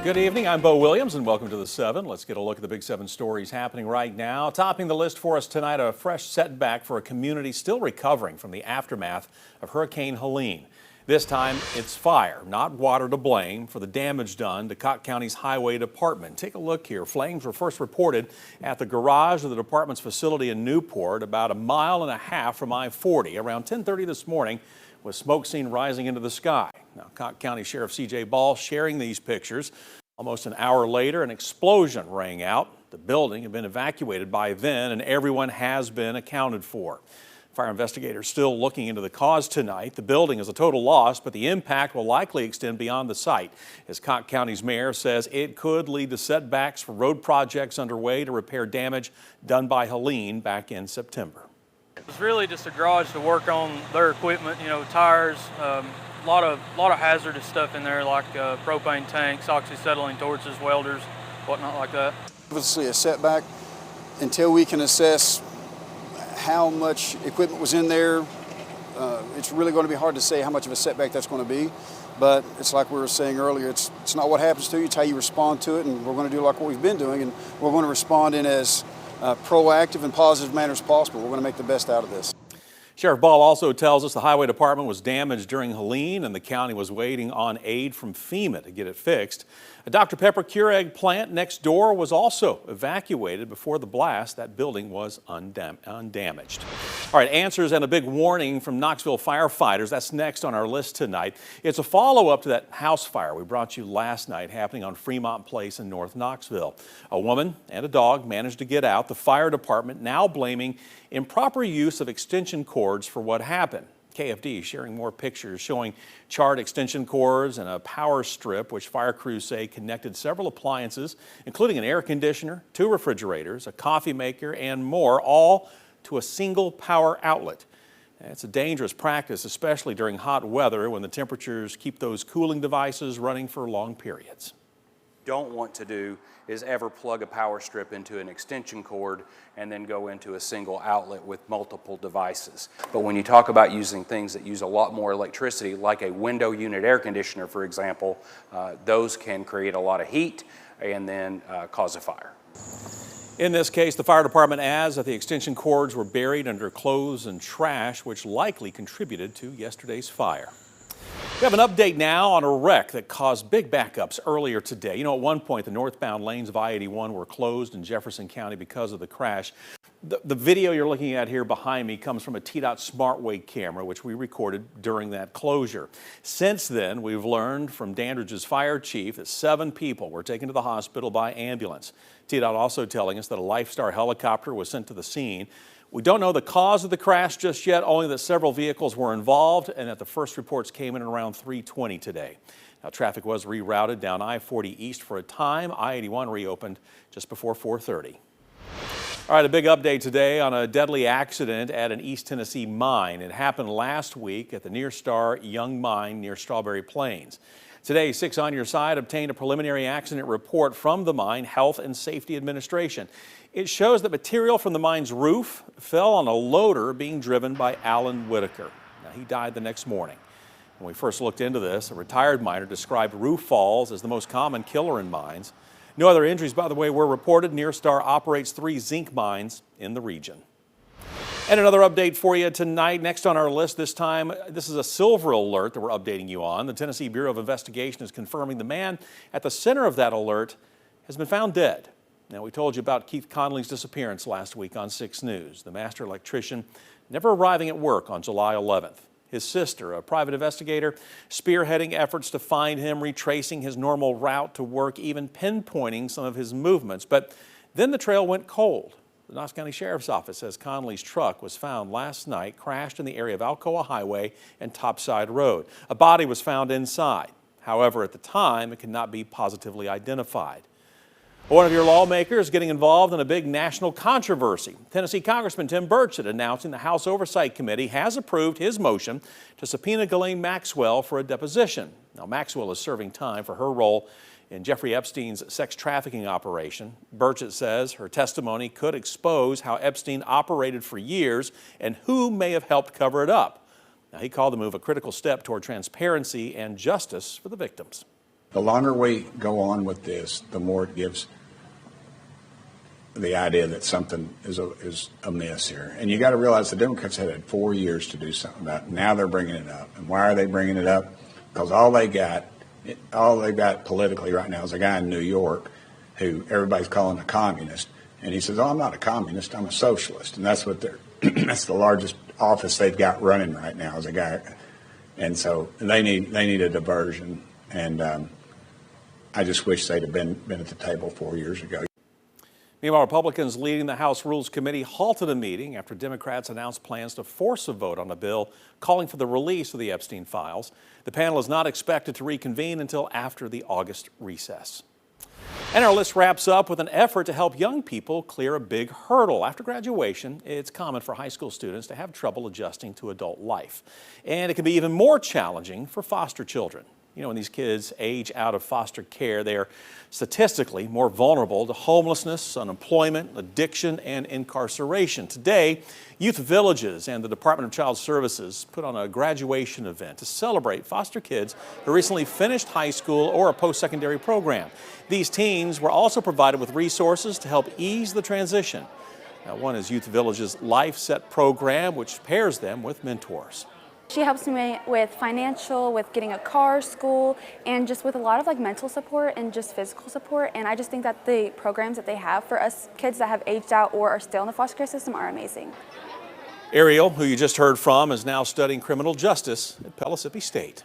Good evening, I'm Bo Williams and welcome to the 7. Let's get a look at the Big 7 stories happening right now. Topping the list for us tonight, a fresh setback for a community still recovering from the aftermath of Hurricane Helene. This time it's fire, not water to blame for the damage done to Cocke County's highway department. Take a look here. Flames were first reported at the garage of the department's facility in Newport, about 1.5 miles from I-40. Around 10:30 this morning, with smoke seen rising into the sky. Now, Cocke County Sheriff C.J. Ball sharing these pictures. Almost an hour later, an explosion rang out. The building had been evacuated by then, and everyone has been accounted for. Fire investigators still looking into the cause tonight. The building is a total loss, but the impact will likely extend beyond the site. As Cocke County's mayor says, it could lead to setbacks for road projects underway to repair damage done by Helene back in September. It was really just a garage to work on their equipment, tires, a lot of hazardous stuff in there, like propane tanks, oxyacetylene torches, welders, whatnot like that. Obviously a setback until we can assess how much equipment was in there. It's really going to be hard to say how much of a setback that's going to be, but it's like we were saying earlier, it's not what happens to you, it's how you respond to it, and we're going to do like what we've been doing, and we're going to respond in as proactive and positive manner as possible. We're going to make the best out of this. Sheriff Ball also tells us the highway department was damaged during Helene and the county was waiting on aid from FEMA to get it fixed. A Dr. Pepper Keurig plant next door was also evacuated before the blast. That building was undamaged. All right, answers and a big warning from Knoxville firefighters. That's next on our list tonight. It's a follow-up to that house fire we brought you last night happening on Fremont Place in North Knoxville. A woman and a dog managed to get out. The fire department now blaming improper use of extension cords for what happened. KFD sharing more pictures showing charred extension cords and a power strip, which fire crews say connected several appliances, including an air conditioner, 2 refrigerators, a coffee maker, and more, all to a single power outlet. It's a dangerous practice, especially during hot weather when the temperatures keep those cooling devices running for long periods. Don't want to do is ever plug a power strip into an extension cord and then go into a single outlet with multiple devices. But when you talk about using things that use a lot more electricity, like a window unit air conditioner, for example, those can create a lot of heat and then cause a fire. In this case, the fire department adds that the extension cords were buried under clothes and trash, which likely contributed to yesterday's fire. We have an update now on a wreck that caused big backups earlier today. At one point, the northbound lanes of I-81 were closed in Jefferson County because of the crash. The video you're looking at here behind me comes from a TDOT SmartWay camera, which we recorded during that closure. Since then, we've learned from Dandridge's fire chief that 7 people were taken to the hospital by ambulance. TDOT also telling us that a Lifestar helicopter was sent to the scene. We don't know the cause of the crash just yet, only that several vehicles were involved and that the first reports came in around 3:20 today. Now, traffic was rerouted down I-40 East for a time. I-81 reopened just before 4:30. All right, a big update today on a deadly accident at an East Tennessee mine. It happened last week at the Near Star Young Mine near Strawberry Plains. Today, 6 on Your Side obtained a preliminary accident report from the Mine Health and Safety Administration. It shows that material from the mine's roof fell on a loader being driven by Alan Whitaker. Now, he died the next morning. When we first looked into this, a retired miner described roof falls as the most common killer in mines. No other injuries, by the way, were reported. Near Star operates 3 zinc mines in the region. And another update for you tonight. Next on our list this time, this is a silver alert that we're updating you on. The Tennessee Bureau of Investigation is confirming the man at the center of that alert has been found dead. Now, we told you about Keith Conley's disappearance last week on 6 News. The master electrician never arriving at work on July 11th. His sister, a private investigator, spearheading efforts to find him, retracing his normal route to work, even pinpointing some of his movements. But then the trail went cold. The Knox County Sheriff's Office says Conley's truck was found last night, crashed in the area of Alcoa Highway and Topside Road. A body was found inside. However, at the time, it could not be positively identified. One of your lawmakers getting involved in a big national controversy. Tennessee Congressman Tim Burchett announcing the House Oversight Committee has approved his motion to subpoena Ghislaine Maxwell for a deposition. Now, Maxwell is serving time for her role in Jeffrey Epstein's sex trafficking operation. Burchett says her testimony could expose how Epstein operated for years and who may have helped cover it up. Now, he called the move a critical step toward transparency and justice for the victims. The longer we go on with this, the more it gives the idea that something is amiss here. And you got to realize the Democrats had 4 years to do something about it. Now they're bringing it up. And why are they bringing it up? Because all they got politically right now is a guy in New York who everybody's calling a communist. And he says, oh, I'm not a communist, I'm a socialist. And that's what that's the largest office they've got running right now is a guy. And so they need a diversion. And I just wish they'd have been at the table 4 years ago. Meanwhile, Republicans leading the House Rules Committee halted a meeting after Democrats announced plans to force a vote on a bill calling for the release of the Epstein files. The panel is not expected to reconvene until after the August recess. And our list wraps up with an effort to help young people clear a big hurdle. After graduation, it's common for high school students to have trouble adjusting to adult life. And it can be even more challenging for foster children. You know, when these kids age out of foster care, they are statistically more vulnerable to homelessness, unemployment, addiction, and incarceration. Today, youth villages and the Department of Child Services put on a graduation event to celebrate foster kids who recently finished high school or a post-secondary program. These teens were also provided with resources to help ease the transition. Now, one is Youth Village's Life Set program, which pairs them with mentors. She helps me with financial, with getting a car, school, and just with a lot of mental support and just physical support. And I just think that the programs that they have for us kids that have aged out or are still in the foster care system are amazing. Ariel, who you just heard from, is now studying criminal justice at Pellissippi State.